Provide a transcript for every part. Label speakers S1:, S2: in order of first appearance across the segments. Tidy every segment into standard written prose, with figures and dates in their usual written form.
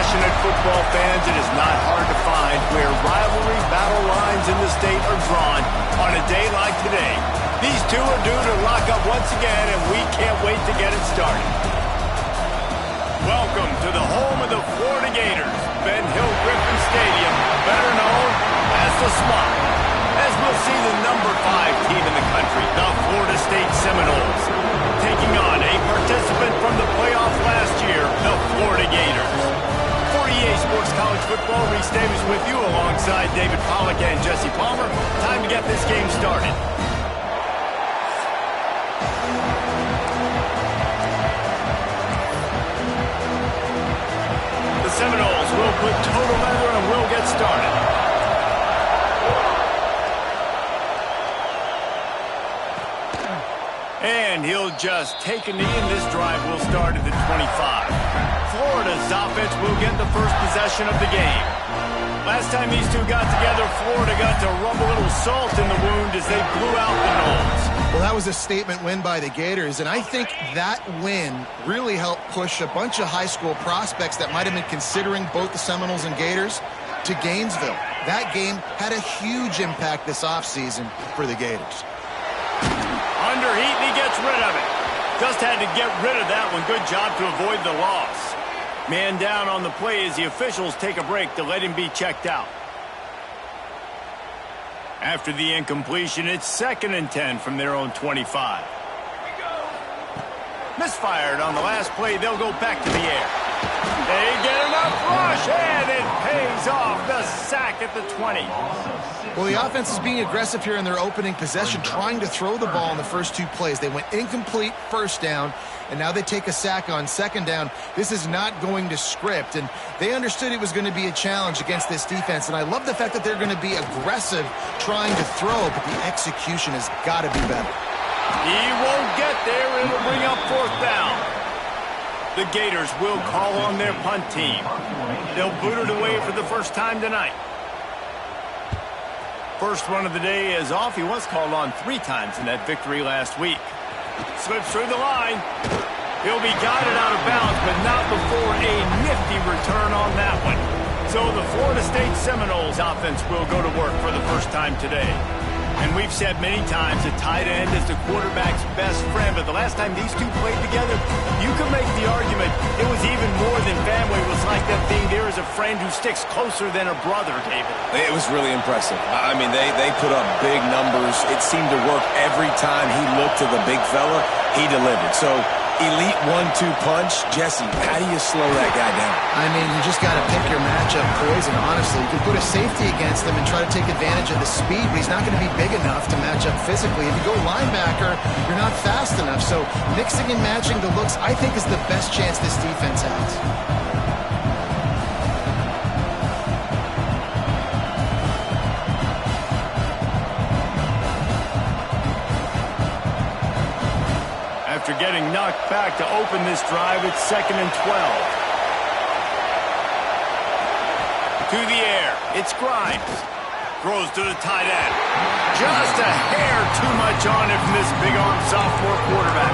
S1: passionate football fans, it is not hard to find where rivalry battle lines in the state are drawn on a day like today. These two are due to lock up once again, and we can't wait to get it started. Welcome to the home of the Florida Gators, Ben Hill Griffin Stadium, better known as the Swamp, as we'll see the number 5 team in the country, the Florida State Seminoles, taking on a participant from the playoff last year, the Florida Gators. For EA Sports College Football, Reese Davis with you alongside David Pollack and Jesse Palmer. Time to get this game started. The Seminoles will put total leather and will get started. And he'll just take a knee, and this drive will start at the 25. Florida's offense will get the first possession of the game. Last time these two got together, Florida got to rub a little salt in the wound as they blew out the Noles.
S2: Well, that was a statement win by the Gators, and I think that win really helped push a bunch of high school prospects that might have been considering both the Seminoles and Gators to Gainesville. That game had a huge impact this offseason for the Gators.
S1: Under heat, and he gets rid of it. Just had to get rid of that one. Good job to avoid the loss. Man down on the play as the officials take a break to let him be checked out. After the incompletion, it's 2nd and 10 from their own 25. Misfired on the last play. They'll go back to the air. They get enough rush, and it pays off. The sack at the 20.
S2: Well, the offense is being aggressive here in their opening possession, trying to throw the ball in the first 2 plays. They went incomplete first down, and now they take a sack on 2nd down. This is not going to script, and they understood it was going to be a challenge against this defense, and I love the fact that they're going to be aggressive trying to throw, but the execution has got to be better.
S1: He won't get there. It'll bring up 4th down. The Gators will call on their punt team. They'll boot it away for the first time tonight. First run of the day is off. He was called on 3 times in that victory last week. Slips through the line. He'll be guided out of bounds, but not before a nifty return on that one. So the Florida State Seminoles offense will go to work for the first time today. And we've said many times a tight end is the quarterback's best friend, but the last time these two played together, you could make the argument it was even more than family. It was like them being there as a friend who sticks closer than a brother, David.
S3: It was really impressive. I mean, they put up big numbers. It seemed to work every time he looked to the big fella. He delivered. So, elite 1-2 punch. Jesse, how do you slow that guy down?
S2: I mean, you just got to pick your matchup poison, honestly. You can put a safety against him and try to take advantage of the speed, but he's not going to be big enough to match up physically. If you go linebacker, you're not fast enough. So mixing and matching the looks, I think, is the best chance this defense has.
S1: After getting knocked back to open this drive, it's 2nd and 12. To the air, it's Grimes. Throws to the tight end. Just a hair too much on it from this big-arm sophomore quarterback.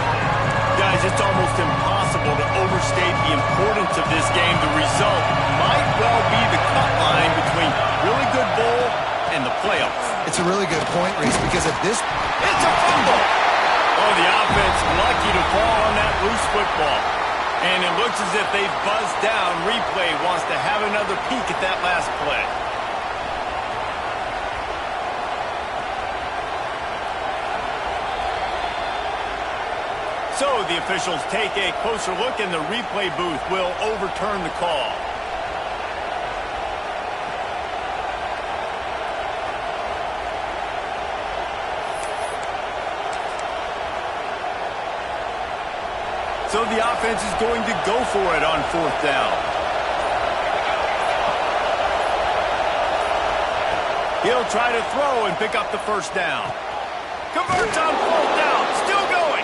S1: Guys, it's almost impossible to overstate the importance of this game. The result might well be the cut line between really good bowl and the playoffs.
S2: It's a really good point, Reese, because at this...
S1: It's a fumble! Oh, the offense lucky to fall on that loose football. And it looks as if they've buzzed down. Replay wants to have another peek at that last play. So the officials take a closer look, and the replay booth will overturn the call. So the offense is going to go for it on 4th down. He'll try to throw and pick up the first down. Converts on 4th down. Still going.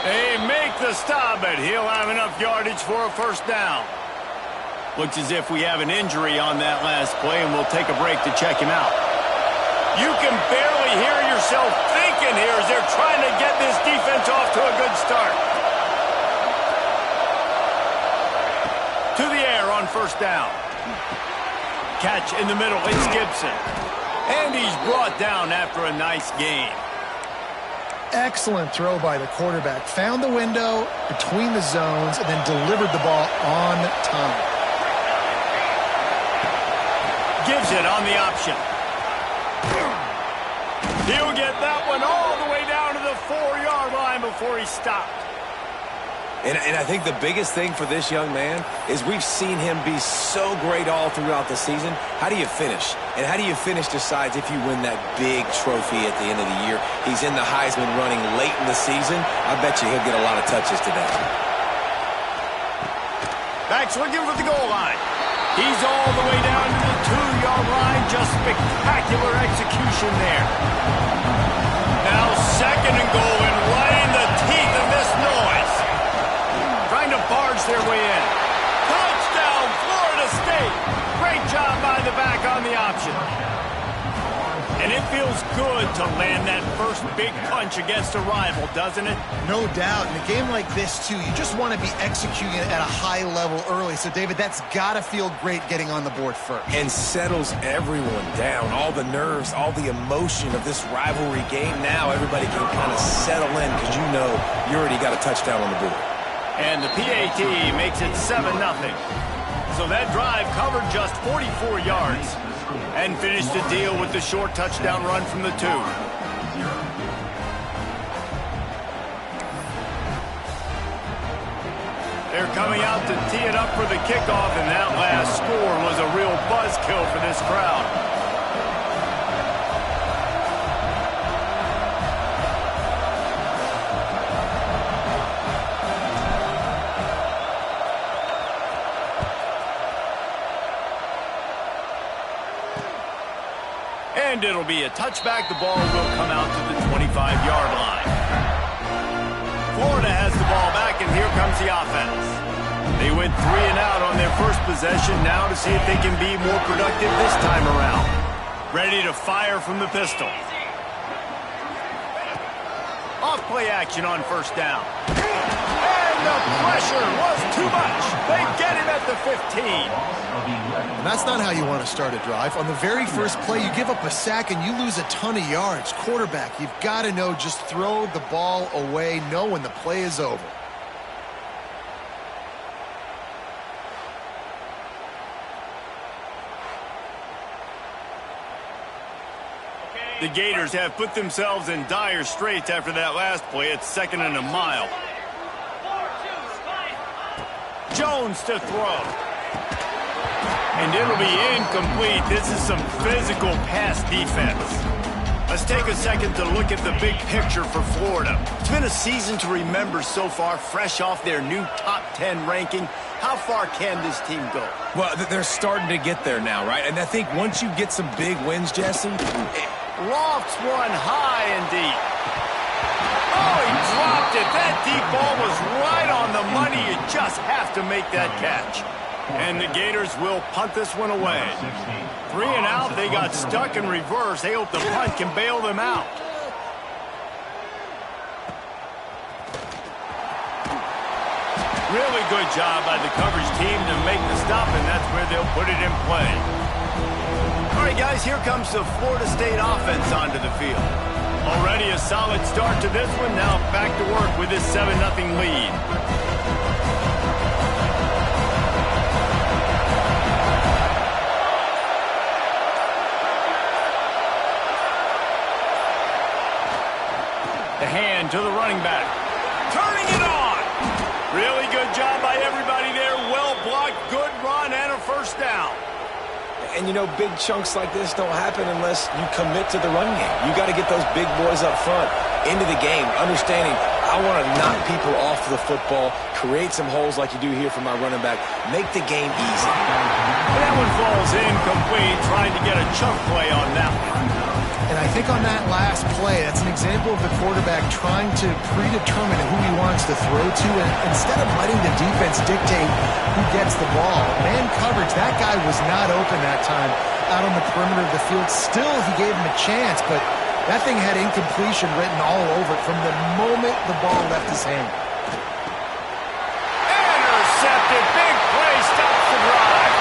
S1: They make the stop, but he'll have enough yardage for a first down. Looks as if we have an injury on that last play, and we'll take a break to check him out. You can barely hear yourself thinking here as they're trying to get this defense off to a good start. To the air on first down. Catch in the middle. It's Gibson. And he's brought down after a nice gain.
S2: Excellent throw by the quarterback. Found the window between the zones and then delivered the ball on time.
S1: Gives it on the option. He'll get that one all the way down to the 4-yard line before he stopped.
S3: And I think the biggest thing for this young man is we've seen him be so great all throughout the season. How do you finish? And how do you finish decides if you win that big trophy at the end of the year. He's in the Heisman running late in the season. I bet you he'll get a lot of touches today.
S1: Back's looking for the goal line. He's all the way down to the 2-yard line. Just spectacular execution there. Now second and goal, and right in the teeth of this noise. Trying to barge their way in. Touchdown, Florida State. Great job by the back on the option. And it feels good to land that first big punch against a rival, doesn't it?
S2: No doubt. In a game like this, too, you just want to be executing it at a high level early. So, David, that's got to feel great getting on the board first.
S3: And settles everyone down. All the nerves, all the emotion of this rivalry game. Now everybody can kind of settle in because you know you already got a touchdown on the board.
S1: And the PAT makes it 7-0. So that drive covered just 44 yards and finished the deal with the short touchdown run from the 2. They're coming out to tee it up for the kickoff, and that last score was a real buzzkill for this crowd. And it'll be a touchback. The ball will come out to the 25-yard line. Florida has the ball back, and here comes the offense. They went 3 and out on their first possession, now to see if they can be more productive this time around. Ready to fire from the pistol. Off play action on first down. And the pressure was too much. They get him at the 15.
S2: And that's not how you want to start a drive. On the very first play, you give up a sack and you lose a ton of yards. Quarterback, you've got to know, just throw the ball away, know when the play is over.
S1: The Gators have put themselves in dire straits after that last play. It's 2nd and a mile. Jones to throw. And it'll be incomplete. This is some physical pass defense. Let's take a second to look at the big picture for Florida. It's been a season to remember so far, fresh off their new top 10 ranking. How far can this team go?
S3: Well, they're starting to get there now, right? And I think once you get some big wins, Jesse...
S1: Lofts one high and deep. Oh, he dropped it. That deep ball was right on the money. You just have to make that catch. And the Gators will punt this one away. 3 and out. They got stuck in reverse. They hope the punt can bail them out. Really good job by the coverage team to make the stop, and that's where they'll put it in play. All right, guys, here comes the Florida State offense onto the field. Already a solid start to this one. Now back to work with this 7-0 lead. The hand to the running back. Turning it on. Really good job by everybody there. Well blocked, good run, and a first down.
S3: And, you know, big chunks like this don't happen unless you commit to the run game. You got to get those big boys up front into the game, understanding I want to knock people off the football, create some holes like you do here for my running back, make the game easy.
S1: And that one falls incomplete, trying to get a chunk play on that one.
S2: And I think on that last play, that's an example of the quarterback trying to predetermine who he wants to throw to, and instead of letting the defense dictate who gets the ball. Man coverage, that guy was not open that time out on the perimeter of the field. Still, he gave him a chance, but that thing had incompletion written all over it from the moment the ball left his hand.
S1: Intercepted, big play, stops the drive.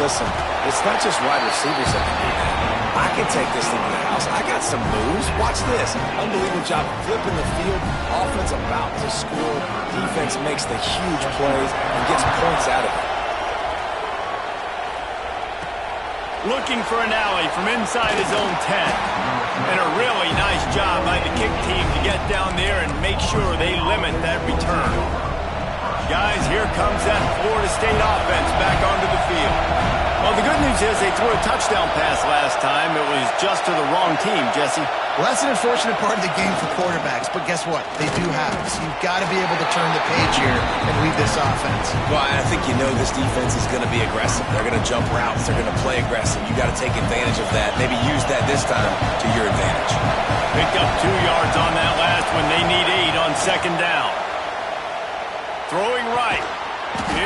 S3: listen, it's not just wide receivers that can do that. I can take this thing to the house. I got some moves. Watch this. Unbelievable job flipping the field. Offense about to score. Defense makes the huge plays and gets points out of it.
S1: Looking for an alley from inside his own 10. And a really nice job by the kick team to get down there and make sure they limit that return. Guys, here comes that Florida State offense back onto the field. Well, the good news is they threw a touchdown pass last time. It was just to the wrong team, Jesse.
S2: Well, that's an unfortunate part of the game for quarterbacks, but guess what? They do happen. So you've got to be able to turn the page here and lead this offense.
S3: Well, I think you know this defense is going to be aggressive. They're going to jump routes. They're going to play aggressive. You got to take advantage of that. Maybe use that this time to your advantage.
S1: Picked up 2 yards on that last one. They need 8 on second down. Throwing right.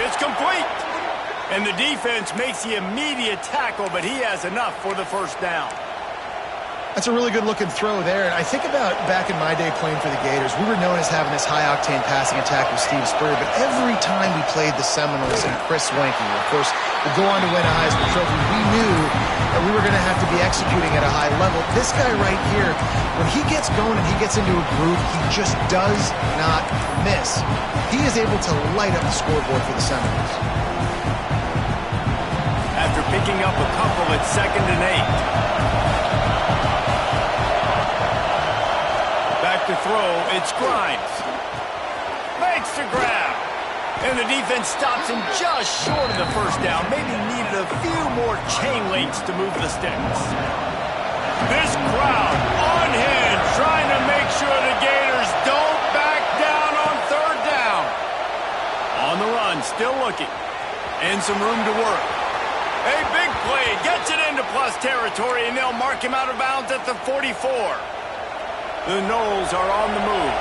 S1: It's complete. And the defense makes the immediate tackle, but he has enough for the first down.
S2: That's a really good-looking throw there. And I think about back in my day playing for the Gators, we were known as having this high-octane passing attack with Steve Spurrier, but every time we played the Seminoles and Chris Wenke, of course, would go on to win a Heisman Trophy, we knew that we were going to have to be executing at a high level. This guy right here, when he gets going and he gets into a groove, he just does not miss. He is able to light up the scoreboard for the Seminoles.
S1: After picking up a couple at 2nd and 8. Back to throw, it's Grimes. Makes the grab. And the defense stops him just short of the first down. Maybe needed a few more chain links to move the sticks. This crowd unhinged, trying to make sure the Gators don't back down on 3rd down. On the run, still looking. And some room to work. A big play, gets it into plus territory, and they'll mark him out of bounds at the 44. The Noles are on the move.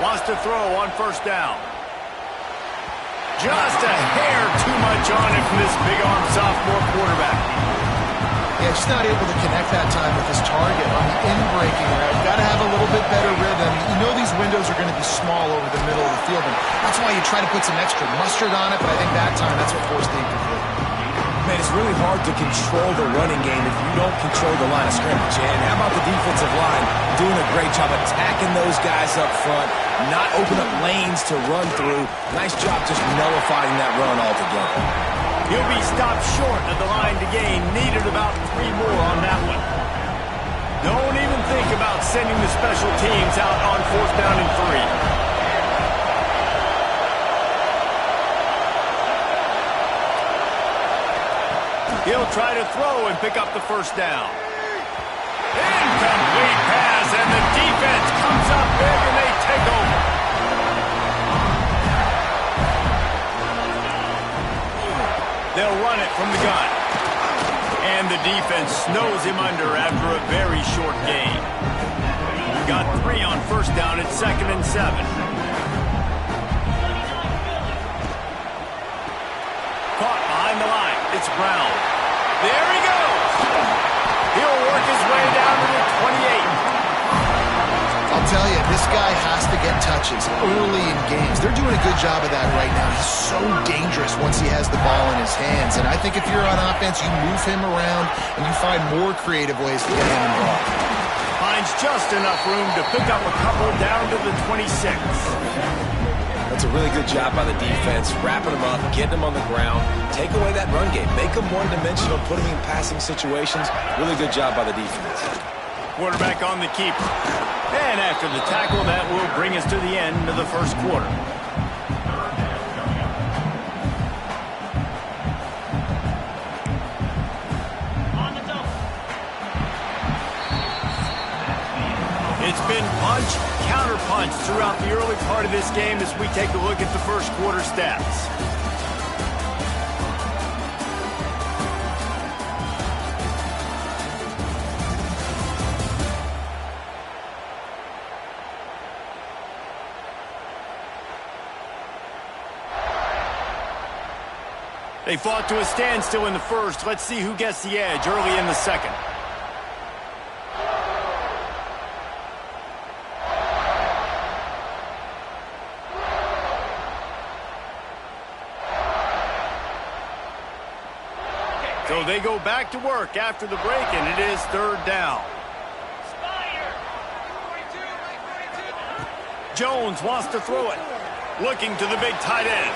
S1: Wants to throw on 1st down. Just a hair too much on it from this big-arm sophomore quarterback.
S2: Yeah, just not able to connect that time with his target on the in-breaking route. Got to have a little bit better rhythm. You know these windows are going to be small over the middle of the field, and that's why you try to put some extra mustard on it, but I think that time that's what forced the incomplete.
S3: Man, it's really hard to control the running game if you don't control the line of scrimmage. And how about the defensive line doing a great job attacking those guys up front, not open up lanes to run through. Nice job just nullifying that run altogether.
S1: He'll be stopped short of the line to gain. Needed about 3 more on that one. Don't even think about sending the special teams out on 4th down and 3. He'll try to throw and pick up the 1st down. Incomplete pass, and the defense comes up big, and they take over. They'll run it from the gun. And the defense snows him under after a very short gain. Got 3 on 1st down at 2nd and 7. Caught behind the line. It's Brown. There he goes. He'll work his way down to the 28.
S2: I'll tell you, this guy has to get touches early in games. They're doing a good job of that right now. He's so dangerous once he has the ball in his hands. And I think if you're on offense, you move him around and you find more creative ways to get him involved.
S1: Finds just enough room to pick up a couple down to the 26.
S3: That's a really good job by the defense, wrapping them up, getting them on the ground, take away that run game, make them one-dimensional, put them in passing situations. Really good job by the defense.
S1: Quarterback on the keeper. And after the tackle, that will bring us to the end of the 1st quarter. It's been punch, counter-punch throughout the early part of this game as we take a look at the 1st quarter stats. They fought to a standstill in the 1st. Let's see who gets the edge early in the 2nd. So they go back to work after the break, and it is third down. Jones wants to throw it. Looking to the big tight end.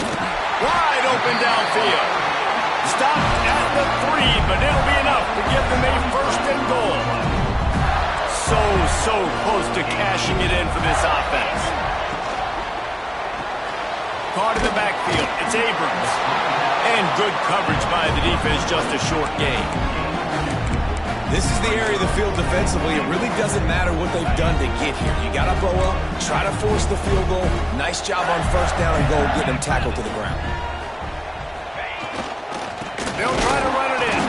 S1: Wide open downfield. Stopped at the 3, but it'll be enough to give them a first and goal. So close to cashing it in for this offense. Caught in the backfield. It's Abrams. And good coverage by the defense, just a short gain.
S3: This is the area of the field defensively. It really doesn't matter what they've done to get here. You got to blow up, try to force the field goal. Nice job on first down and goal, getting them tackled to the ground.
S1: They'll try to run it in.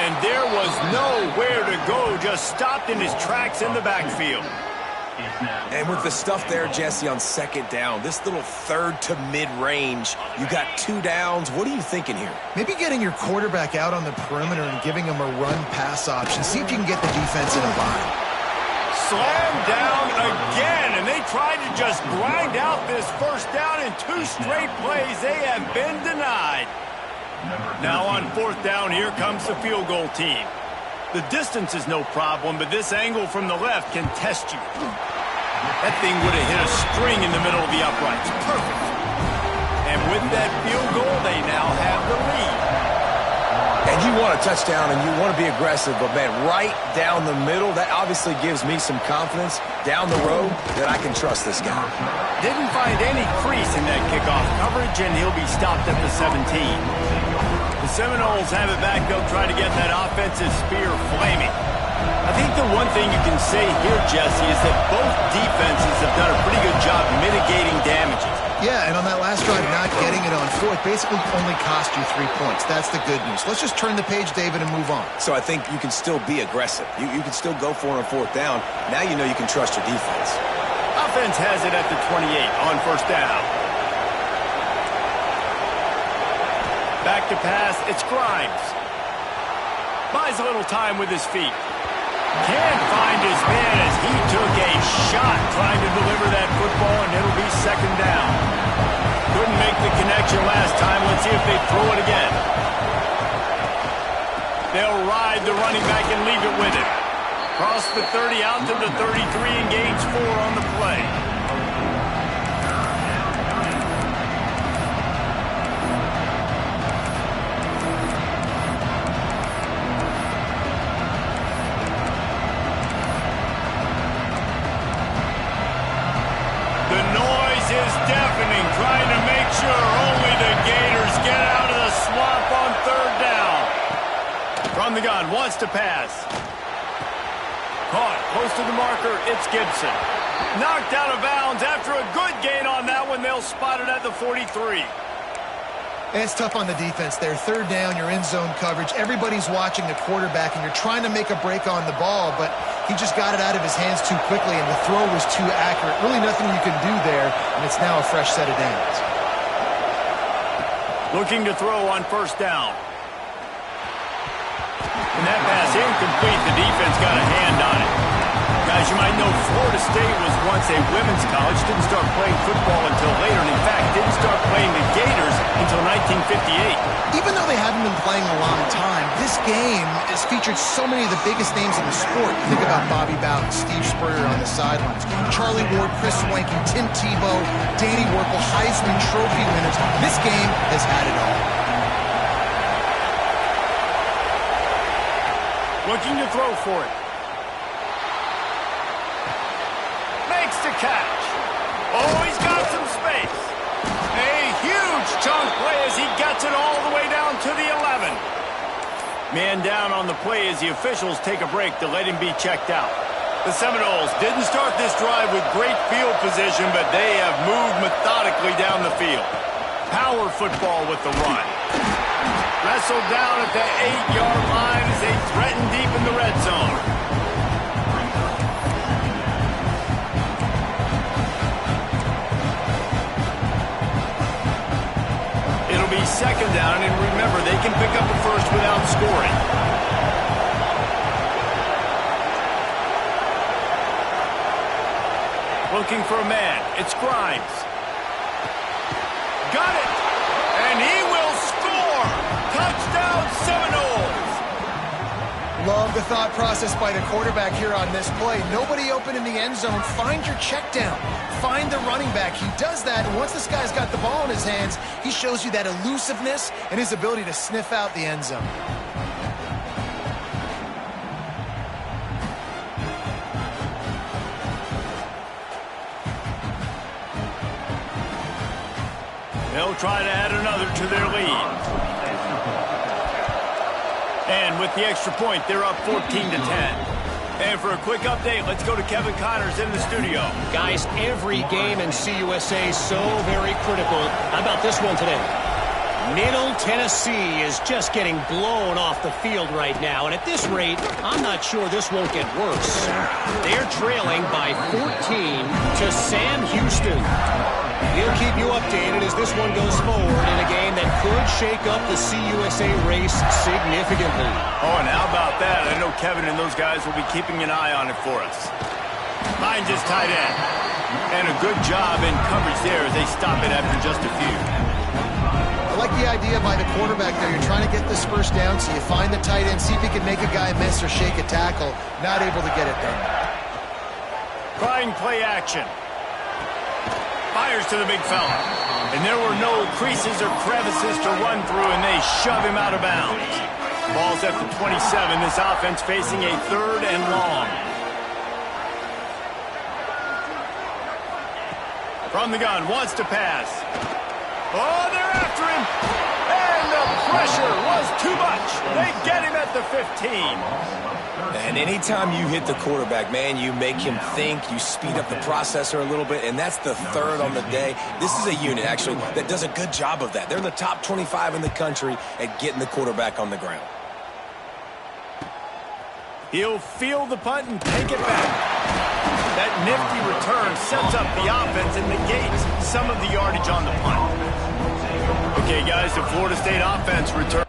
S1: And there was nowhere to go, just stopped in his tracks in the backfield.
S3: And with the stuff there, Jesse, on second down, this little third to mid-range, you got 2 downs. What are you thinking here?
S2: Maybe getting your quarterback out on the perimeter and giving him a run-pass option. See if you can get the defense in a bind.
S1: Slammed down again, and they tried to just grind out this first down in 2 straight plays. They have been denied. Now on fourth down, here comes the field goal team. The distance is no problem, but this angle from the left can test you. That thing would have hit a string in the middle of the uprights. Perfect. And with that field goal, they now have the lead.
S3: And you want a touchdown and you want to be aggressive, but, man, right down the middle, that obviously gives me some confidence down the road that I can trust this guy.
S1: Didn't find any crease in that kickoff coverage, and he'll be stopped at the 17. The Seminoles have it back. They'll try to get that offensive spear flaming. I think the one thing you can say here, Jesse, is that both defenses have done a pretty good job mitigating damages.
S2: Yeah, and on that last drive, not getting it on fourth basically only cost you 3 points. That's the good news. Let's just turn the page, David, and move on.
S3: So I think you can still be aggressive. You can still go for it on fourth down. Now you know you can trust your defense.
S1: Offense has it at the 28 on first down. Back to pass, it's Grimes. Buys a little time with his feet. Can't find his man as he took a shot trying to deliver that football, and it'll be second down. Couldn't make the connection last time. Let's see if they throw it again. They'll ride the running back and leave it with him. Cross the 30 out to the 33 and gains 4 on the play. Trying to make sure only the Gators get out of the swamp on third down. From the gun, wants to pass. Caught, close to the marker, it's Gibson. Knocked out of bounds after a good gain on that one. They'll spot it at the 43.
S2: And it's tough on the defense there. Third down, you're in zone coverage. Everybody's watching the quarterback, and you're trying to make a break on the ball, but he just got it out of his hands too quickly, and the throw was too accurate. Really nothing you can do there, and it's now a fresh set of downs.
S1: Looking to throw on first down. And that pass incomplete. The defense got a hand on it. Guys, you might know Florida State was once a women's college. Didn't start playing football until later, and in fact, didn't start playing the Gators until 1958.
S2: Even though they haven't been playing a long time, this game has featured so many of the biggest names in the sport. Think about Bobby Bowden, Steve Spurrier on the sidelines, Charlie Ward, Chris Swanky, Tim Tebow, Danny Werkle, Heisman Trophy winners. This game has had it all.
S1: Looking to throw for it. Makes the catch. Oh, he's got some space. A huge chunk play as he gets it all the way down to the 11. Man down on the play as the officials take a break to let him be checked out. The Seminoles didn't start this drive with great field position, but they have moved methodically down the field. Power football with the run. Wrestled down at the 8-yard line as they threaten deep in the red zone. It'll be second down, and remember, they can pick up a first without scoring. Looking for a man. It's Grimes. Got it! And he will score! Touchdown Seminoles!
S2: Love the thought process by the quarterback here on this play. Nobody open in the end zone. Find your check down. Find the running back. He does that, and once this guy's got the ball in his hands, he shows you that elusiveness and his ability to sniff out the end zone.
S1: They'll try to add another to their lead. And with the extra point, they're up 14-10. And for a quick update, let's go to Kevin Connors in the studio.
S4: Guys, every game in CUSA is so very critical. How about this one today? Middle Tennessee is just getting blown off the field right now. And at this rate, I'm not sure this won't get worse. They're trailing by 14 to Sam Houston. We'll keep you updated as this one goes forward in a game that could shake up the CUSA race significantly.
S1: Oh, and how about that? I know Kevin and those guys will be keeping an eye on it for us. Finds his tight end. And a good job in coverage there as they stop it after just a few.
S2: I like the idea by the quarterback there. You're trying to get this first down, so you find the tight end, see if he can make a guy miss or shake a tackle. Not able to get it done.
S1: Trying play action. Fires to the big fella. And there were no creases or crevices to run through, and they shove him out of bounds. Ball's at the 27. This offense facing a 3rd and long. From the gun, wants to pass. Oh, they're after him. And the pressure was too much. They get him at the 15.
S3: And anytime you hit the quarterback, man, you make him think, you speed up the processor a little bit, and that's the 3rd on the day. This is a unit, actually, that does a good job of that. They're in the top 25 in the country at getting the quarterback on the ground.
S1: He'll field the punt and take it back. That nifty return sets up the offense and negates some of the yardage on the punt. Okay, guys, the Florida State offense returns.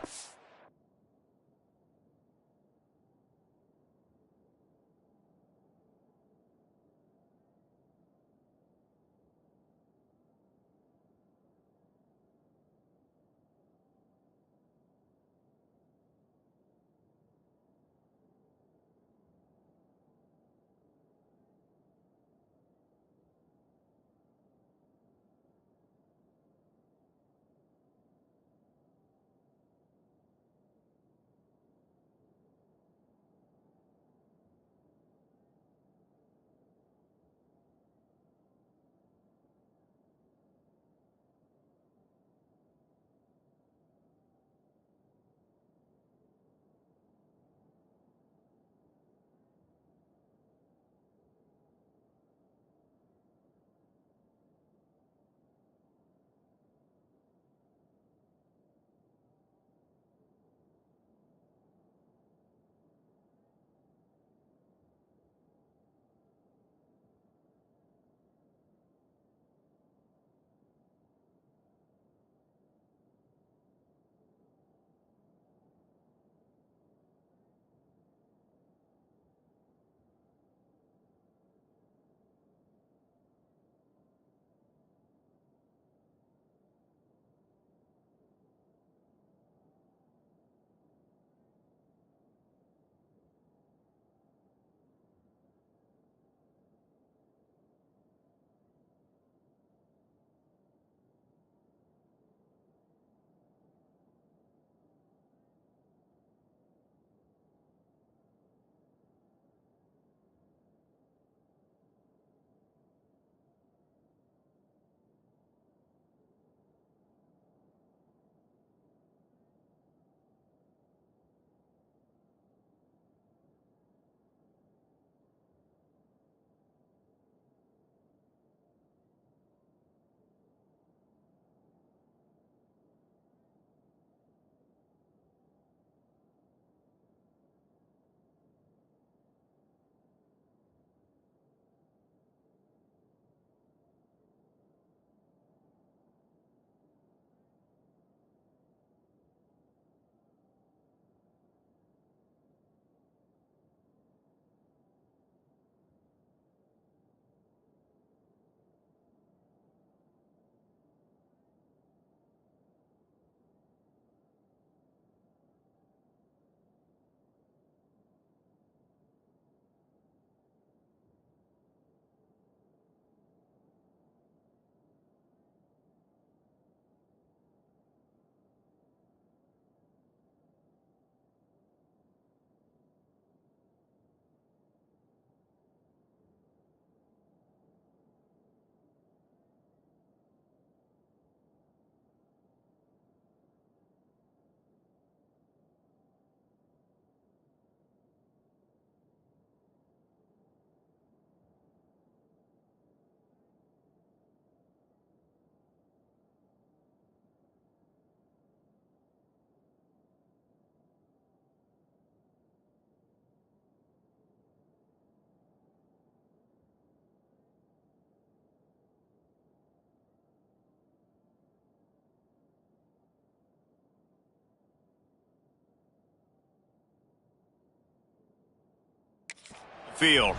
S1: field.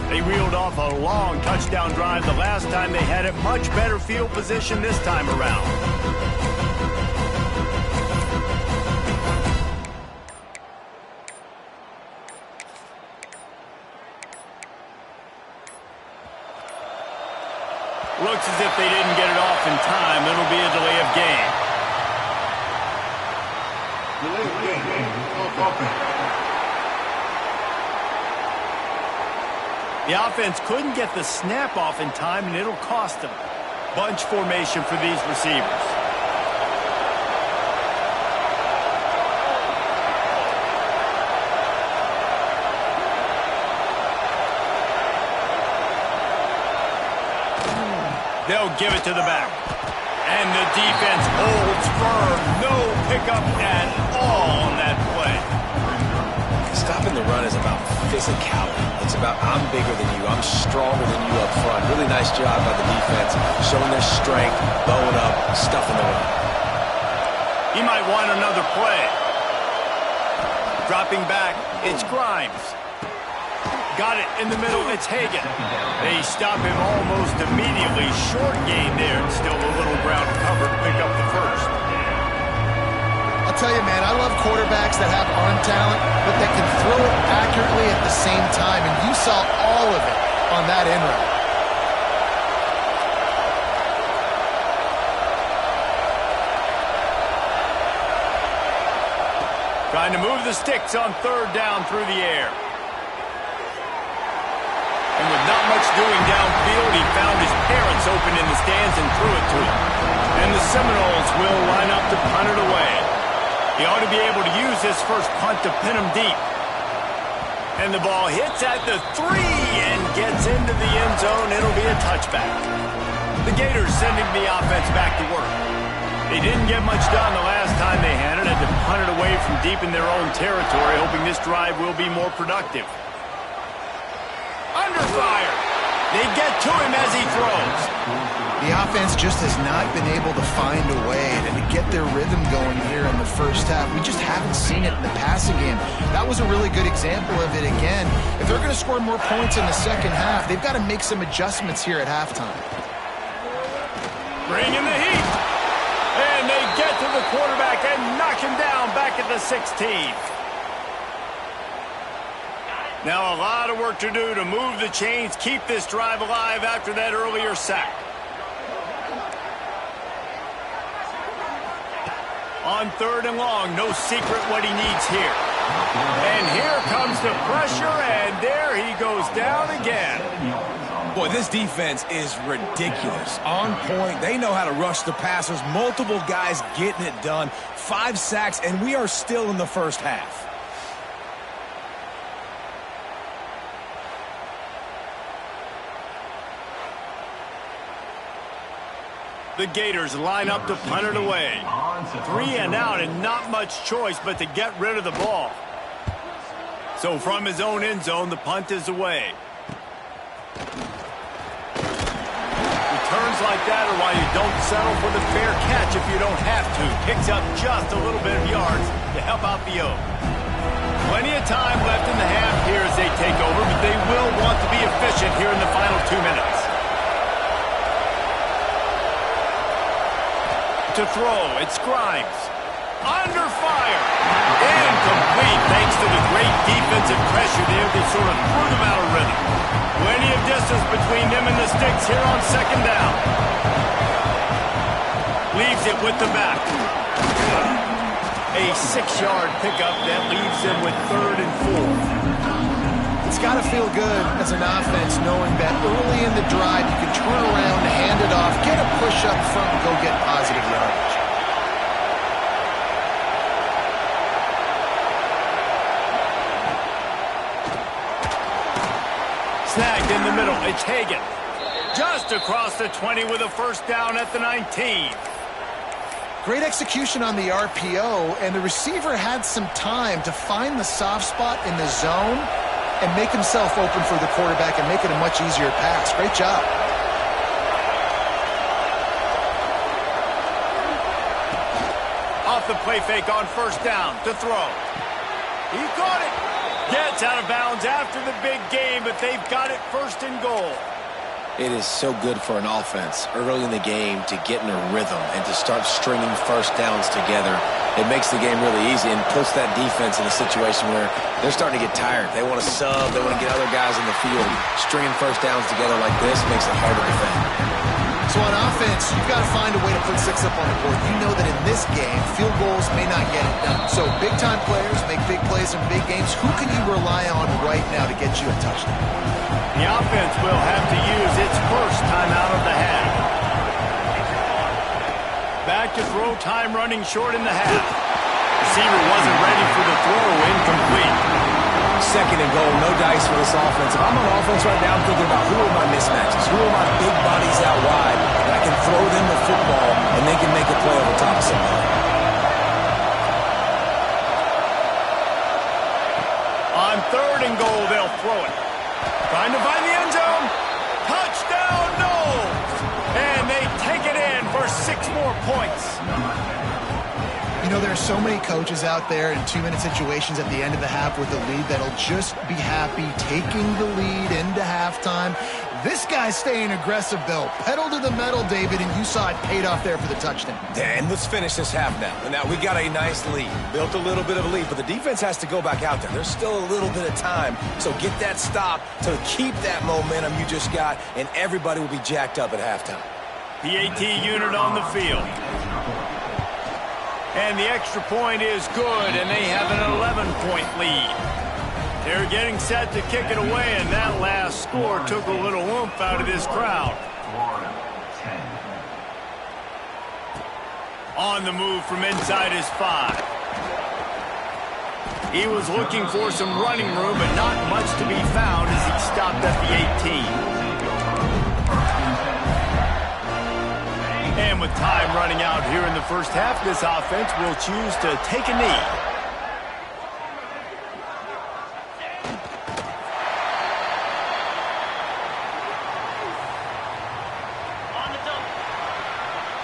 S1: They reeled off a long touchdown drive the last time they had it. Much better field position this time around. Looks as if they didn't get it off in time. It'll be a delay of game. The offense couldn't get the snap off in time, and it'll cost them. Bunch formation for these receivers. They'll give it to the back. And the defense holds firm. No pickup at all on that play.
S3: Stopping the run is about physicality. It's about I'm bigger than you. I'm stronger than you up front. Really nice job by the defense, showing their strength, blowing up, stuffing the run.
S1: He might want another play. Dropping back, it's Grimes. Got it in the middle, it's Hagan. They stop him almost immediately. Short gain there, and still a little ground covered to pick up the first.
S2: I'll tell you, man, I love quarterbacks that have arm talent, but that can throw it accurately at the same time, and you saw all of it on that end route.
S1: Trying to move the sticks on third down through the air. And with not much doing downfield, he found his parents open in the stands and threw it to him. And the Seminoles will line up to punt it away. He ought to be able to use his first punt to pin him deep. And the ball hits at the 3 and gets into the end zone. It'll be a touchback. The Gators sending the offense back to work. They didn't get much done the last time they had it. Had to punt it away from deep in their own territory, hoping this drive will be more productive. Under fire. They get to him as he throws.
S2: The offense just has not been able to find a way to get their rhythm going here in the first half. We just haven't seen it in the passing game. That was a really good example of it again. If they're going to score more points in the second half, they've got to make some adjustments here at halftime.
S1: Bring in the heat. And they get to the quarterback and knock him down back at the 16. Now a lot of work to do to move the chains, keep this drive alive after that earlier sack. On third and long, no secret what he needs here. And here comes the pressure, and there he goes down again.
S3: Boy, this defense is ridiculous. On point. They know how to rush the passers. Multiple guys getting it done. 5 sacks, and we are still in the first half.
S1: The Gators line up to punt it away. 3 and out and not much choice but to get rid of the ball. So from his own end zone, the punt is away. Returns like that are why you don't settle for the fair catch if you don't have to. Picks up just a little bit of yards to help out the Oak. Plenty of time left in the half here as they take over, but they will want to be efficient here in the final 2 minutes. To throw, it's Grimes. Under fire. Incomplete thanks to the great defensive pressure there that sort of threw them out of rhythm. Plenty of distance between them and the sticks here on second down. Leaves it with the back. A 6-yard pickup that leaves them with third and 4.
S2: It's got to feel good as an offense knowing that early in the drive you can turn around, hand it off, get a push up front, and go get positive yardage.
S1: Snagged in the middle, it's Hagan. Just across the 20 with a first down at the 19.
S2: Great execution on the RPO, and the receiver had some time to find the soft spot in the zone and make himself open for the quarterback and make it a much easier pass. Great job.
S1: Off the play fake on first down to throw. He caught it. Gets out of bounds after the big game, but they've got it first and goal.
S3: It is so good for an offense early in the game to get in a rhythm and to start stringing first downs together. It makes the game really easy and puts that defense in a situation where they're starting to get tired. They want to sub. They want to get other guys in the field. Stringing first downs together like this makes it hard to defend.
S2: So on offense, you've got to find a way to put 6 up on the board. You know that in this game, field goals may not get it done. So big-time players make big plays in big games. Who can you rely on right now to get you a touchdown?
S1: The offense will have to use its first timeout of the half. Back to throw, time running short in the half. Receiver wasn't ready for the throw, incomplete.
S3: Second and goal, no dice for this offense. If I'm on offense right now, I'm thinking about who are my mismatches, who are my big bodies out wide, and I can throw them the football, and they can make a play over top of somebody.
S1: On third and goal, they'll throw it. Trying to find the end zone. Touchdown, no! And they take it in for 6 more points.
S2: You know, there are so many coaches out there in 2-minute situations at the end of the half with a lead that'll just be happy taking the lead into halftime. This guy's staying aggressive, though. Pedal to the metal, David, and you saw it paid off there for the touchdown.
S3: And let's finish this half now. Now, we got a nice lead. Built a little bit of a lead, but the defense has to go back out there. There's still a little bit of time. So get that stop to keep that momentum you just got, and everybody will be jacked up at halftime.
S1: PAT unit on the field. And the extra point is good, and they have an 11-point lead. They're getting set to kick it away, and that last score took a little oomph out of this crowd. On the move from inside his 5. He was looking for some running room, but not much to be found as he stopped at the 18. And with time running out here in the first half, this offense will choose to take a knee.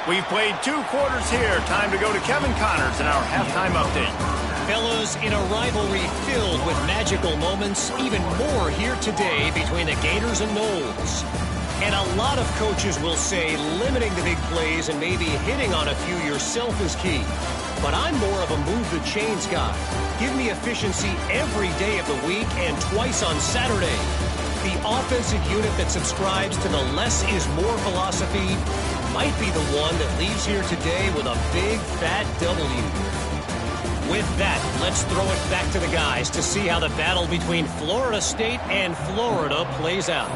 S1: We've played 2 quarters here. Time to go to Kevin Connors in our halftime update.
S4: Fellas, in a rivalry filled with magical moments, even more here today between the Gators and Noles. And a lot of coaches will say limiting the big plays and maybe hitting on a few yourself is key. But I'm more of a move-the-chains guy. Give me efficiency every day of the week and twice on Saturday. The offensive unit that subscribes to the less is more philosophy might be the one that leaves here today with a big, fat W. With that, let's throw it back to the guys to see how the battle between Florida State and Florida plays out.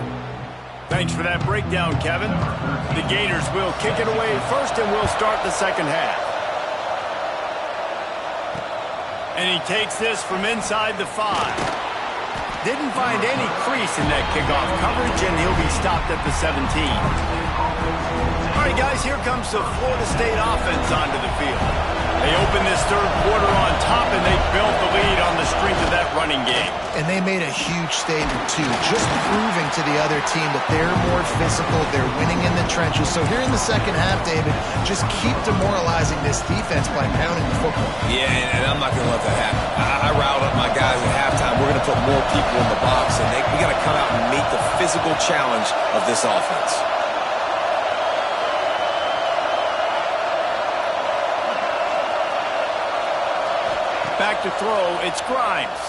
S1: Thanks for that breakdown, Kevin. The Gators will kick it away first, and we'll start the second half. And he takes this from inside the 5. Didn't find any crease in that kickoff coverage, and he'll be stopped at the 17. All right, guys, here comes the Florida State offense onto the field. They open this third quarter on top, and they built the lead on the strength of that running game.
S2: And they made a huge statement, too, just proving to the other team that they're more physical, they're winning in the trenches. So here in the second half, David, just keep demoralizing this defense by pounding the football.
S3: Yeah, and I'm not going to let that happen. I riled up my guys at halftime. We're going to put more people in the box, and we got to come out and meet the physical challenge of this offense.
S1: Back to throw, it's Grimes.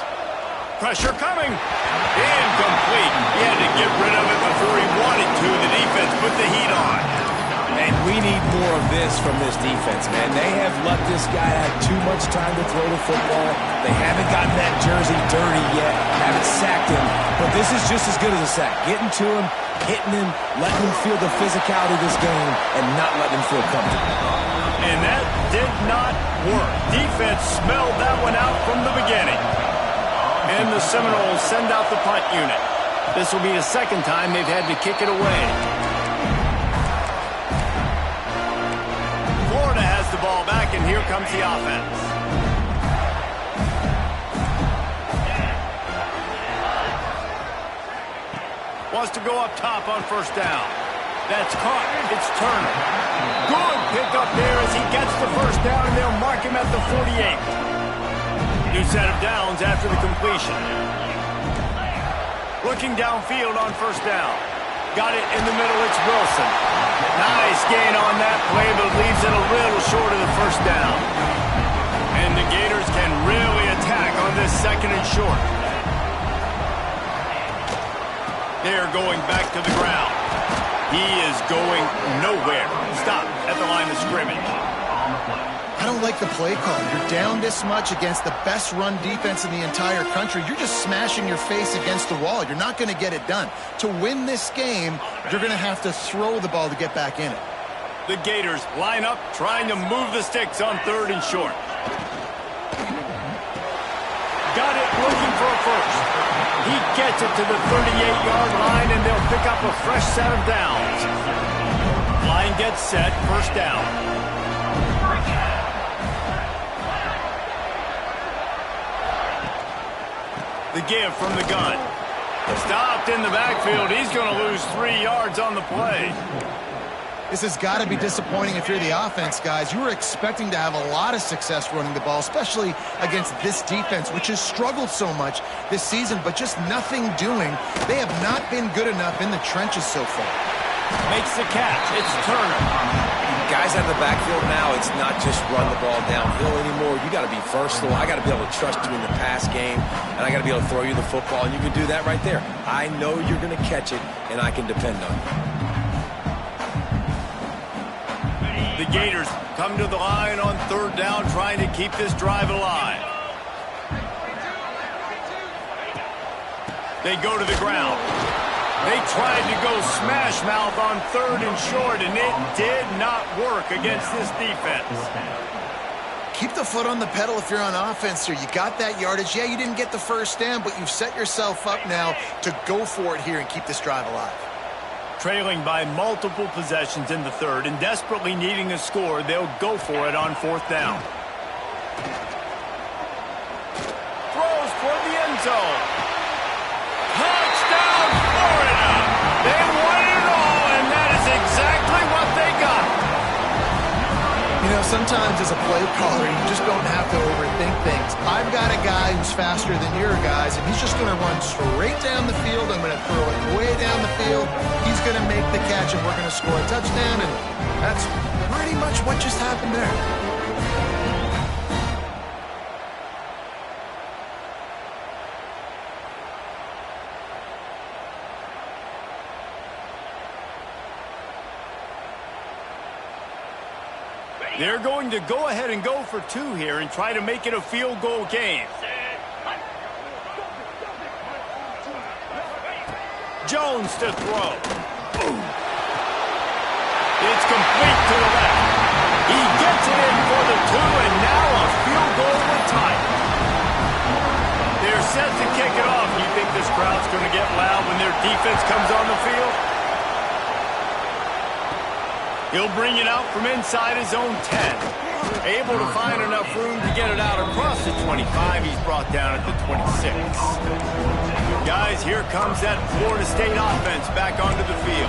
S1: Pressure coming. Incomplete. He had to get rid of it before he wanted to. The defense put the heat on.
S3: And we need more of this from this defense, man. They have let this guy have too much time to throw the football. They haven't gotten that jersey dirty yet, haven't sacked him. But this is just as good as a sack. Getting to him, hitting him, letting him feel the physicality of this game, and not letting him feel comfortable.
S1: And that did not work. Defense smelled that one out from the beginning. And the Seminoles send out the punt unit. This will be the second time they've had to kick it away. Florida has the ball back, and here comes the offense. Wants to go up top on first down. That's caught. It's Turner. Good pick up there as he gets the first down, and they'll mark him at the 48. New set of downs after the completion. Looking downfield on first down. Got it in the middle, it's Wilson. Nice gain on that play, but leaves it a little short of the first down. And the Gators can really attack on this second and short. They're going back to the ground. He is going nowhere. Stop at the line of scrimmage.
S2: I don't like the play call. You're down this much against the best run defense in the entire country. You're just smashing your face against the wall. You're not going to get it done. To win this game, you're going to have to throw the ball to get back in it.
S1: The Gators line up, trying to move the sticks on third and short. Got it, looking for a first. He gets it to the 38-yard line, and they'll pick up a fresh set of downs. Line gets set, first down. The give from the gun. Stopped in the backfield. He's going to lose 3 yards on the play.
S2: This has got to be disappointing if you're the offense, guys. You were expecting to have a lot of success running the ball, especially against this defense, which has struggled so much this season, but just nothing doing. They have not been good enough in the trenches so far.
S1: Makes the catch. It's Turner.
S3: Guys out of the backfield now, it's not just run the ball downhill anymore. You got to be versatile. I got to be able to trust you in the pass game, and I got to be able to throw you the football, and you can do that right there. I know you're going to catch it, and I can depend on you.
S1: The Gators come to the line on third down, trying to keep this drive alive. They go to the ground. They tried to go smash mouth on third and short, and it did not work against this defense.
S2: Keep the foot on the pedal if you're on offense here. You got that yardage. Yeah, you didn't get the first down, but you've set yourself up now to go for it here and keep this drive alive.
S1: Trailing by multiple possessions in the third and desperately needing a score, they'll go for it on fourth down. Throws for the end zone. Touchdown, Florida! They won it all, and that is exactly what they got.
S2: You know, sometimes as a play caller, you just don't have to overthink things. I've got a guy who's faster than your guys, and he's just going to run straight down the field. I'm going to throw it way down the field. He's going to make the catch, and we're going to score a touchdown, and that's pretty much what just happened there.
S1: They're going to go ahead and go for two here and try to make it a field goal game. Jones to throw. It's complete to the left. He gets it in for the two, and now a field goal would tie it. They're set to kick it off. You think this crowd's going to get loud when their defense comes on the field? He'll bring it out from inside his own 10. Able to find enough room to get it out across the 25. He's brought down at the 26. Guys, here comes that Florida State offense back onto the field.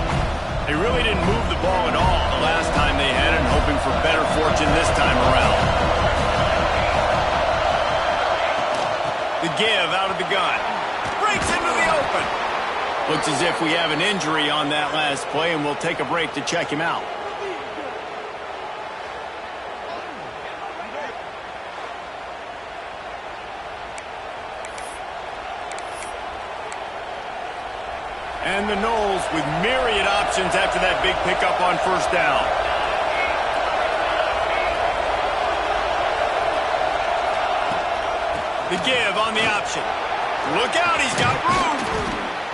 S1: They really didn't move the ball at all the last time they had it, hoping for better fortune this time around. The give out of the gun. Breaks into the open. Looks as if we have an injury on that last play, and we'll take a break to check him out. And the Noles with myriad options after that big pickup on first down. The give on the option. Look out, he's got room.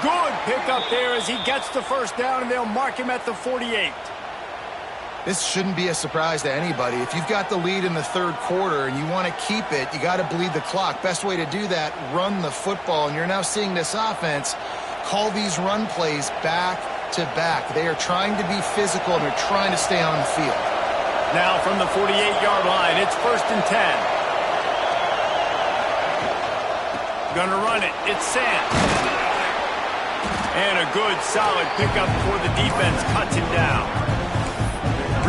S1: Good pickup there as he gets the first down, and they'll mark him at the 48.
S2: This shouldn't be a surprise to anybody. If you've got the lead in the third quarter and you want to keep it, you got to bleed the clock. Best way to do that, run the football. And you're now seeing this offense call these run plays back to back. They are trying to be physical, and they're trying to stay on the field.
S1: Now from the 48-yard line, it's 1st and 10. Gonna run it. It's Sam. And a good, solid pickup before the defense cuts him down.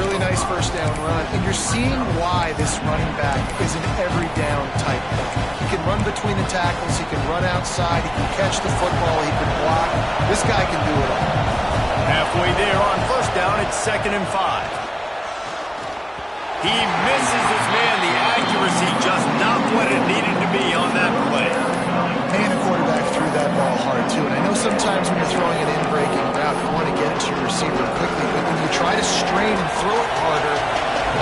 S2: really nice first down run. And you're seeing why this running back is an every down type player. He can run between the tackles. He can run outside. He can catch the football. He can block. This guy can do it all.
S1: Halfway there on first down, it's 2nd and 5. He misses his man. The accuracy just not what it needed to be on that play.
S2: And the quarterback threw that ball hard, too. And I know sometimes when you're throwing an in-breaking route, you want to get it to your receiver quickly. But when you try to strain and throw it harder,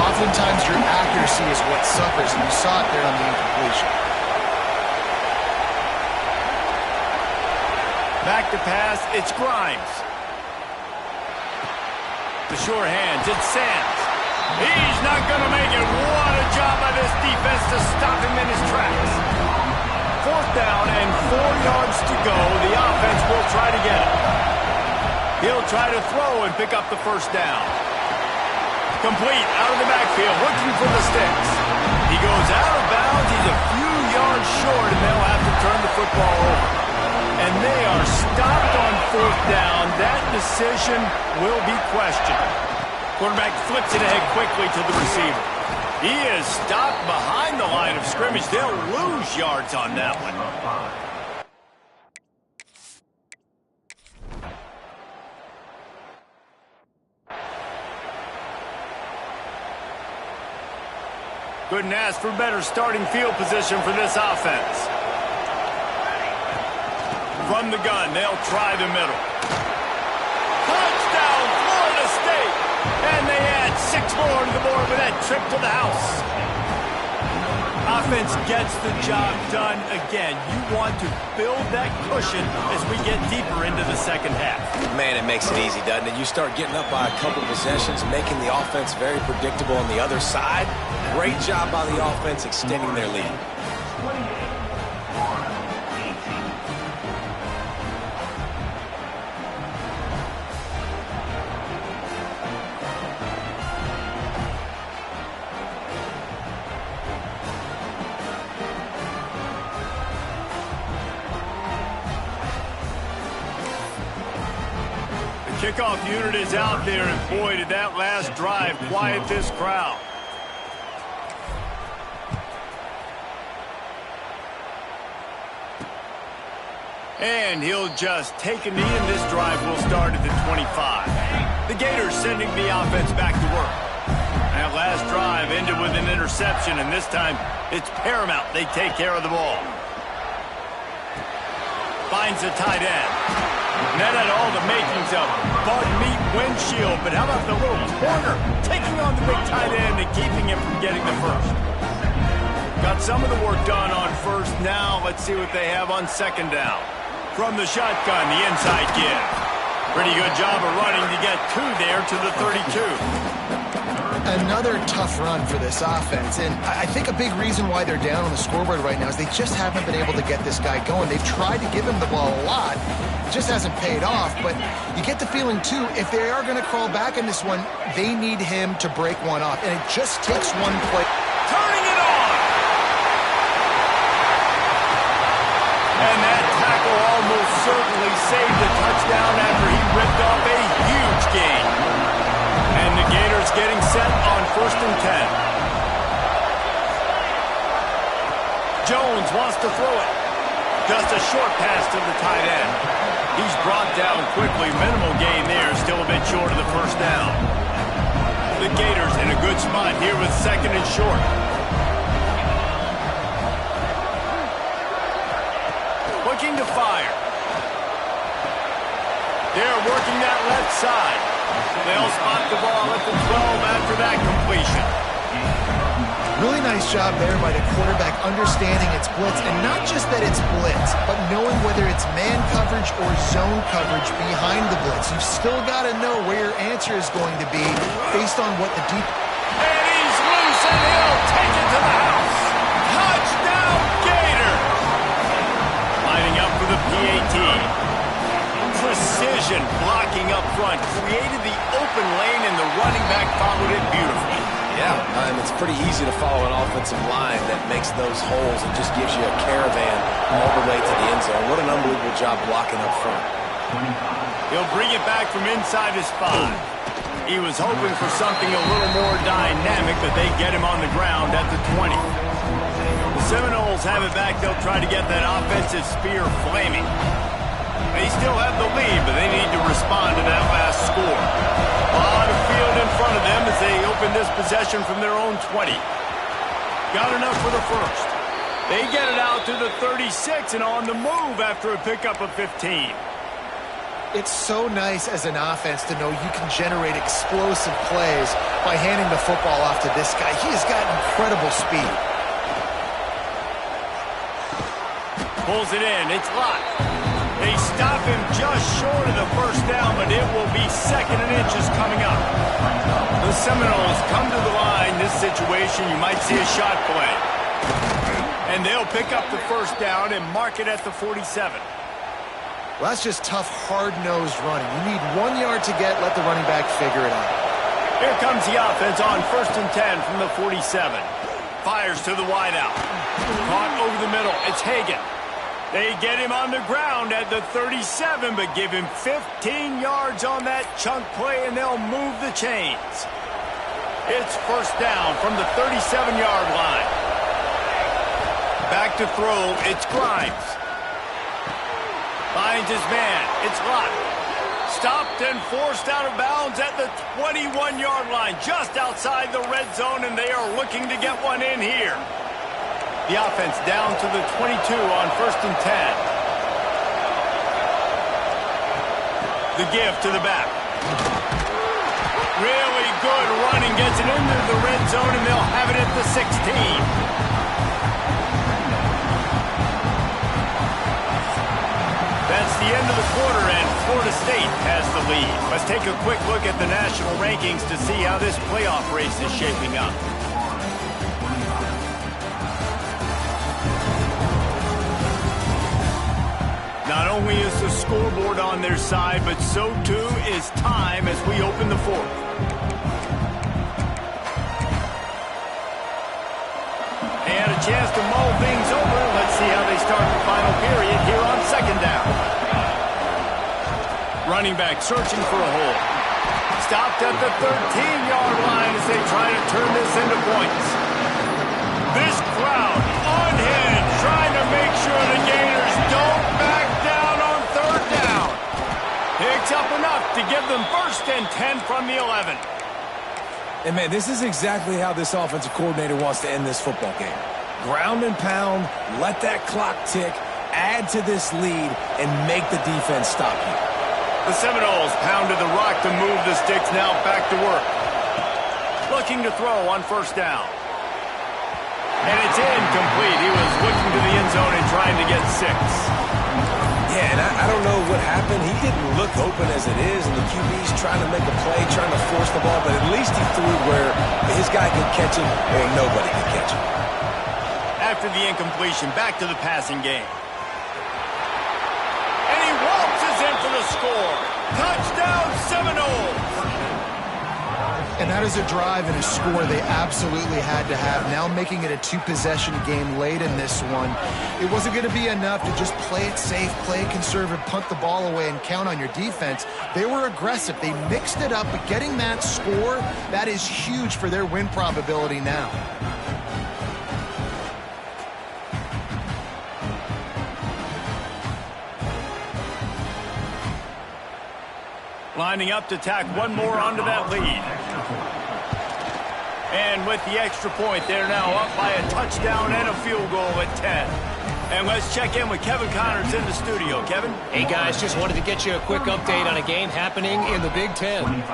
S2: oftentimes your accuracy is what suffers. And you saw it there on the incompletion.
S1: Back to pass, it's Grimes. The sure hands, it's Sands. He's not going to make it. What a job by this defense to stop him in his tracks. 4th down and 4 yards to go. The offense will try to get it. He'll try to throw and pick up the first down. Complete out of the backfield, looking for the sticks. He goes out of bounds. He's a few yards short, and they'll have to turn the football over. And they are stopped on 4th down. That decision will be questioned. Quarterback flips it ahead quickly to the receiver. He is stopped behind the line of scrimmage. They'll lose yards on that one. Couldn't ask for better starting field position for this offense. From the gun, they'll try the middle. Touchdown, Florida State! And they add 6 more to the board with that trip to the house. Offense gets the job done again. You want to build that cushion as we get deeper into the second half.
S3: Man, it makes it easy, doesn't it? You start getting up by a couple possessions, making the offense very predictable on the other side. Great job by the offense extending their lead.
S1: Kickoff unit is out there, and boy, did that last drive quiet this crowd. And he'll just take a knee, and this drive will start at the 25. The Gators sending the offense back to work. That last drive ended with an interception, and this time it's paramount they take care of the ball. Finds a tight end. That had all the makings of bug meat windshield, but how about the little corner taking on the big tight end and keeping him from getting the first? Got some of the work done on first. Now let's see what they have on 2nd down. From the shotgun, the inside give. Pretty good job of running to get 2 there to the 32.
S2: Another tough run for this offense, and I think a big reason why they're down on the scoreboard right now is they just haven't been able to get this guy going. They've tried to give him the ball a lot. It just hasn't paid off, but you get the feeling, too, if they are going to crawl back in this one, they need him to break one off, and it just takes one play.
S1: Turning it on! And that tackle almost certainly saved the touchdown after he ripped off a huge gain. And the Gators getting set on 1st and 10. Jones wants to throw it. Just a short pass to the tight end. He's brought down quickly. Minimal gain there. Still a bit short of the first down. The Gators in a good spot here with 2nd and short. Looking to fire. They're working that left side. They'll spot the ball at the 12 after that completion.
S2: Really nice job there by the quarterback understanding it's blitz, and not just that it's blitz, but knowing whether it's man coverage or zone coverage behind the blitz. You've still got to know where your answer is going to be based on what the deep...
S1: And he's loose, and he'll take it to the house. Touchdown, Gators! Lining up for the PAT. Precision blocking up front. Created the open lane, and the running back followed it beautifully.
S3: Yeah, and it's pretty easy to follow an offensive line that makes those holes and just gives you a caravan all the way to the end zone. What an unbelievable job blocking up front.
S1: He'll bring it back from inside his 5. He was hoping for something a little more dynamic, but they get him on the ground at the 20. The Seminoles have it back. They'll try to get that offensive spear flaming. They still have the lead, but they need to respond to that last score. A lot of field in front of them as they open this possession from their own 20. Got enough for the first. They get it out to the 36 and on the move after a pickup of 15.
S2: It's so nice as an offense to know you can generate explosive plays by handing the football off to this guy. He has got incredible speed.
S1: Pulls it in. It's locked. They stop him just short of the first down, but it will be 2nd and inches coming up. The Seminoles come to the line. This situation, you might see a shot play. And they'll pick up the first down and mark it at the 47.
S2: Well, that's just tough, hard-nosed running. You need 1 yard to get, let the running back figure it out.
S1: Here comes the offense on 1st and 10 from the 47. Fires to the wideout. Caught over the middle. It's Hagan. They get him on the ground at the 37, but give him 15 yards on that chunk play, and they'll move the chains. It's first down from the 37-yard line. Back to throw. It's Grimes. Finds his man. It's locked. Stopped and forced out of bounds at the 21-yard line, just outside the red zone, and they are looking to get one in here. The offense down to the 22 on 1st and 10. The give to the back. Really good running. Gets it into the red zone, and they'll have it at the 16. That's the end of the quarter, and Florida State has the lead. Let's take a quick look at the national rankings to see how this playoff race is shaping up. Not only is the scoreboard on their side, but so too is time as we open the fourth. They had a chance to mull things over. Let's see how they start the final period here on 2nd down. Running back searching for a hole. Stopped at the 13-yard line as they try to turn this into points. This crowd unhinged, trying to make sure the Gators don't back down on 3rd down. Picks up enough to give them 1st and 10 from the 11.
S3: And, man, this is exactly how this offensive coordinator wants to end this football game. Ground and pound, let that clock tick, add to this lead, and make the defense stop you.
S1: The Seminoles pounded the rock to move the sticks, now back to work. Looking to throw on 1st down. And it's incomplete. He was looking to the end zone and trying to get 6.
S3: Yeah, and I don't know what happened. He didn't look open as it is, and the QB's trying to make a play, trying to force the ball, but at least he threw it where his guy could catch it or nobody could catch it.
S1: After the incompletion, back to the passing game. And he waltzes in for the score. Touchdown, Seminoles!
S2: And that is a drive and a score they absolutely had to have. Now making it a 2-possession game late in this one. It wasn't going to be enough to just play it safe, play it conservative, punt the ball away, and count on your defense. They were aggressive. They mixed it up, but getting that score, that is huge for their win probability now.
S1: Lining up to tack one more onto that lead. And with the extra point, they're now up by a touchdown and a field goal at 10. And let's check in with Kevin Connors in the studio. Kevin?
S4: Hey, guys, just wanted to get you a quick update on a game happening in the Big Ten.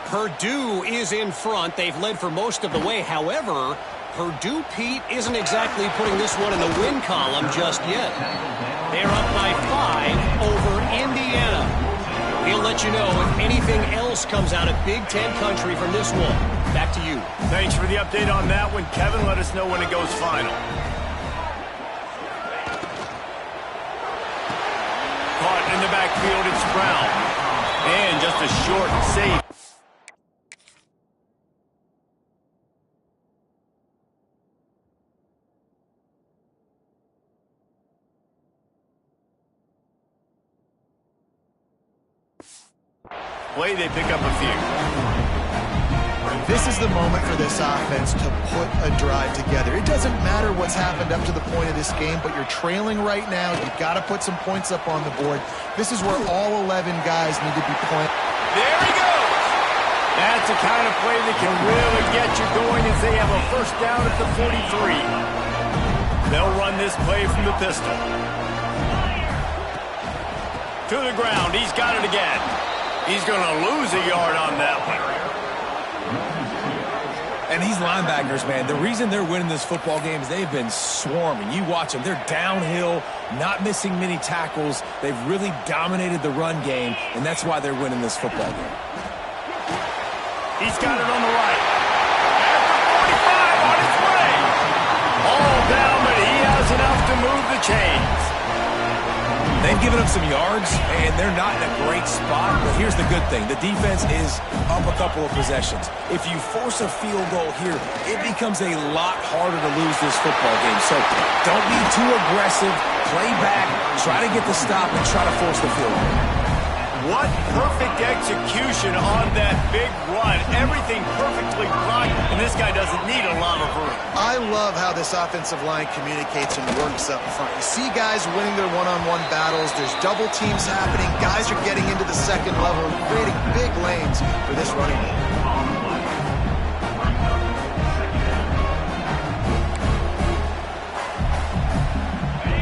S4: Purdue is in front. They've led for most of the way. However, Purdue, Pete, isn't exactly putting this one in the win column just yet. They're up by 5 over Indiana. We'll let you know if anything else comes out of Big Ten country from this one. Back to you.
S1: Thanks for the update on that one, Kevin. Let us know when it goes final. Caught in the backfield, it's Brown. And just a short save. play, they pick up a few.
S2: This is the moment for this offense to put a drive together. It doesn't matter what's happened up to the point of this game, but you're trailing right now. You've got to put some points up on the board. This is where all 11 guys need to be playing.
S1: There he goes! That's the kind of play that can really get you going as they have a first down at the 43. They'll run this play from the pistol. To the ground. He's got it again. He's going to lose a yard on that one.
S3: And these linebackers, man, the reason they're winning this football game is they've been swarming. You watch them. They're downhill, not missing many tackles. They've really dominated the run game, and that's why they're winning this football game.
S1: He's got it on the right. At the 45 on its way. All down, but he has enough to move the chains.
S3: They've given up some yards, and they're not in a great spot. But here's the good thing. The defense is up a couple of possessions. If you force a field goal here, it becomes a lot harder to lose this football game. So don't be too aggressive. Play back. Try to get the stop and try to force the field goal.
S1: What perfect execution on that big run. Everything perfectly blocked, and this guy doesn't need a lot of room.
S2: I love how this offensive line communicates and works up front. You see guys winning their one-on-one battles. There's double teams happening. Guys are getting into the second level, creating big lanes for this running game.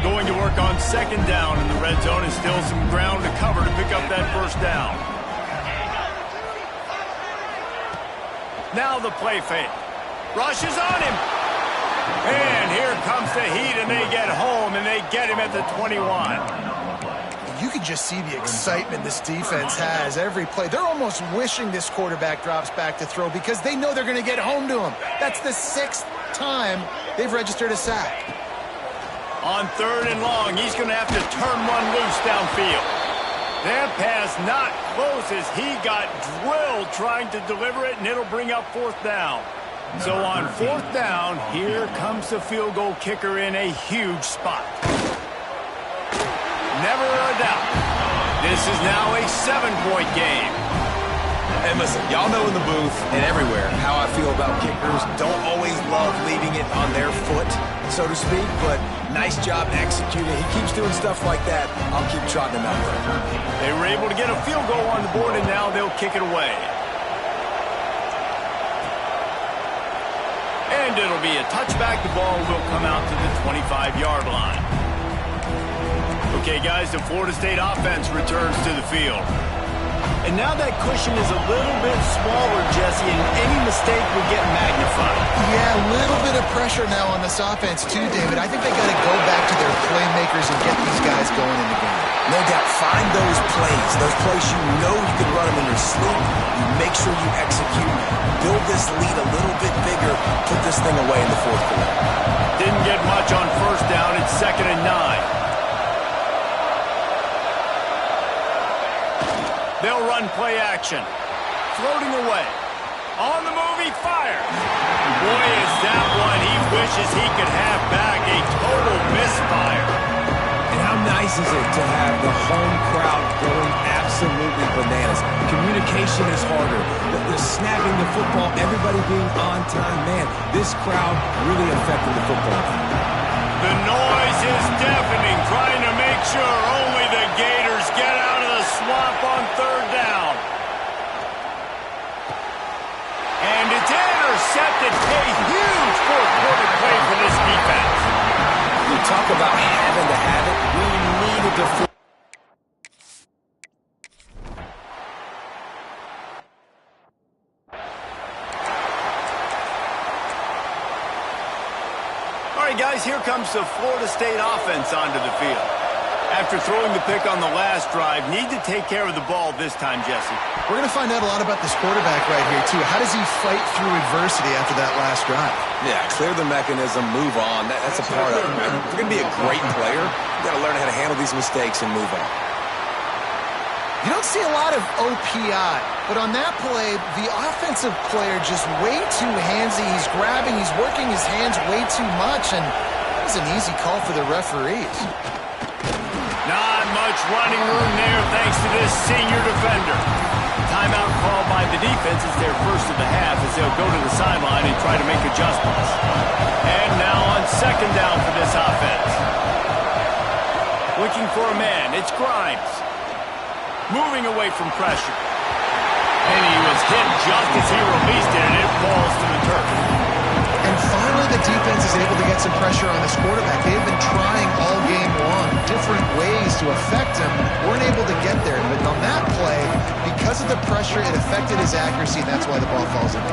S1: Going to work on second down in the red zone, and still some ground to cover to pick up that first down. Now the play fake. Rush is on him. And here comes the heat, and they get home, and they get him at the 21.
S2: You can just see the excitement this defense has every play. They're almost wishing this quarterback drops back to throw because they know they're going to get home to him. That's the 6th time they've registered a sack.
S1: On third and long, he's going to have to turn one loose downfield. That pass not close as he got drilled trying to deliver it, and it'll bring up fourth down. So on fourth down, here comes the field goal kicker in a huge spot. Never a doubt. This is now a 7-point game.
S3: And listen, y'all know in the booth and everywhere how I feel about kickers. Don't always love leaving it on their foot, so to speak, but nice job executing. He keeps doing stuff like that. I'll keep trotting him out there.
S1: They were able to get a field goal on the board, and now they'll kick it away. And it'll be a touchback. The ball will come out to the 25-yard line. Okay, guys, the Florida State offense returns to the field. And now that cushion is a little bit smaller, Jesse, and any mistake will get magnified.
S2: Yeah, a little bit of pressure now on this offense too, David. I think they got to go back to their playmakers and get these guys going in the game.
S3: No doubt, find those plays you know you can run them in your sleep. You make sure you execute. Build this lead a little bit bigger. Put this thing away in the fourth quarter.
S1: Didn't get much on first down. It's 2nd and 9. They'll run play action. Floating away. On the move, he fires. Boy, is that one he wishes he could have back. A total misfire.
S3: And how nice is it to have the home crowd going absolutely bananas? Communication is harder. The snapping the football, everybody being on time. Man, this crowd really affected the football game.
S1: The noise is deafening, trying to make sure only the Gators get out of the swamp on third down. And it's intercepted. A huge fourth-quarter play for this defense.
S3: You talk about having to have it. We needed to.
S1: All right, guys, here comes the Florida State offense onto the field. After throwing the pick on the last drive, need to take care of the ball this time, Jesse.
S2: We're going to find out a lot about this quarterback right here, too. How does he fight through adversity after that last drive?
S3: Yeah, clear the mechanism, move on. That's a part of it. If you're going to be a great player, you got to learn how to handle these mistakes and move on.
S2: You don't see a lot of OPI, but on that play, the offensive player just way too handsy. He's grabbing, he's working his hands way too much, and that was an easy call for the referees.
S1: Not much running room there thanks to this senior defender. Time offense is their first of the half as they'll go to the sideline and try to make adjustments. And now on second down for this offense. Looking for a man, it's Grimes. Moving away from pressure. And he was hit just as he released it, and it falls to the turf.
S2: And finally, the defense is able to get some pressure on this quarterback. They've been trying all game long, different ways to affect him. Weren't able to get there, but on that play, because of the pressure, it affected his accuracy, and that's why the ball falls in.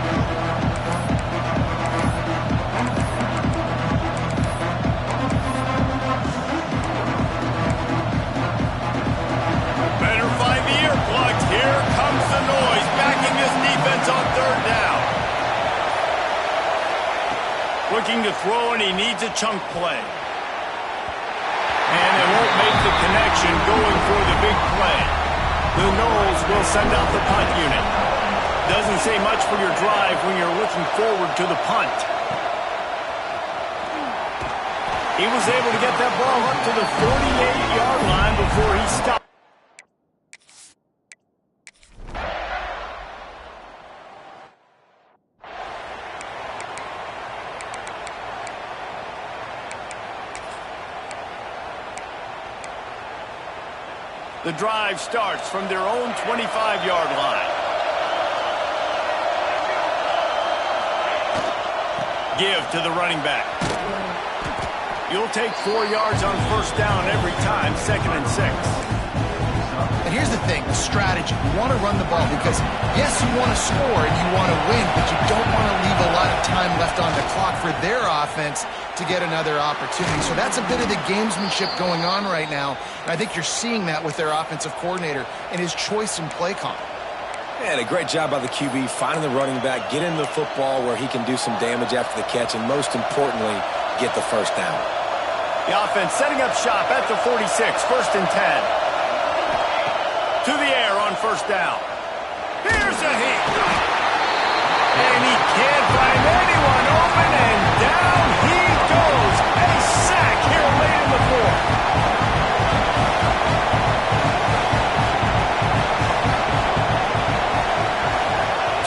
S1: Better find the earplugs. Here comes the noise, backing this defense on third down. Looking to throw, and he needs a chunk play. And they won't make the connection going for the big play. The Noles will send out the punt unit. Doesn't say much for your drive when you're looking forward to the punt. He was able to get that ball up to the 48-yard line before he stopped. The drive starts from their own 25-yard line. Give to the running back. You'll take 4 yards on first down every time, 2nd and 6.
S2: And here's the thing, the strategy. You want to run the ball because, yes, you want to score and you want to win, but you don't want to leave a lot of time left on the clock for their offense to get another opportunity. So that's a bit of the gamesmanship going on right now. And I think you're seeing that with their offensive coordinator and his choice in play call.
S3: And a great job by the QB, finding the running back, getting the football where he can do some damage after the catch, and most importantly, get the first down.
S1: The offense setting up shop at the 46, 1st and 10. To the air on first down. Here's a hit. And he can't find anyone open, and down he goes. A sack here late in the fourth.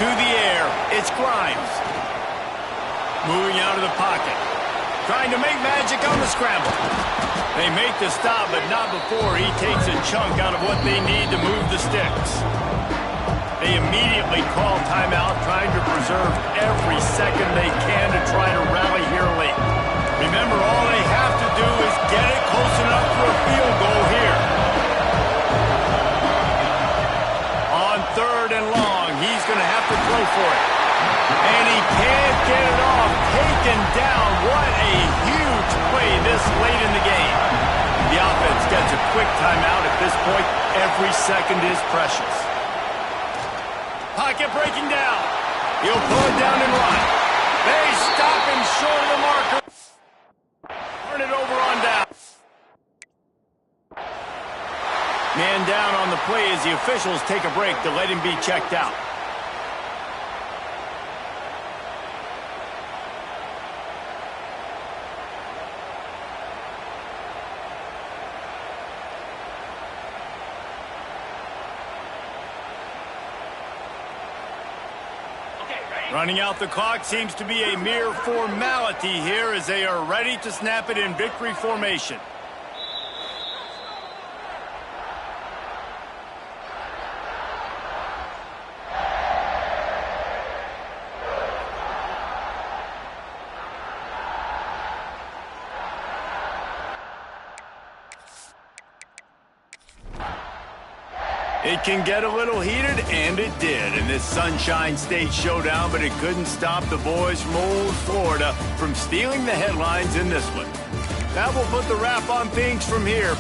S1: To the air, it's Grimes. Moving out of the pocket. Trying to make magic on the scramble. They make the stop, but not before he takes a chunk out of what they need to move the sticks. They immediately call timeout, trying to preserve every second they can to try to rally here late. Remember, all they have to do is get it close enough for a field goal here. On 3rd and long, he's going to have to throw for it. And he can't get it off. Taken down. What a huge play this late in the game. The offense gets a quick timeout at this point. Every second is precious. Pocket breaking down. He'll pull it down and run. They stop him short of the marker. Turn it over on down. Man down on the play as the officials take a break to let him be checked out. Running out the clock seems to be a mere formality here as they are ready to snap it in victory formation. It can get a little heated, and it did in this Sunshine State showdown, but it couldn't stop the boys from old Florida from stealing the headlines in this one. That will put the wrap on things from here.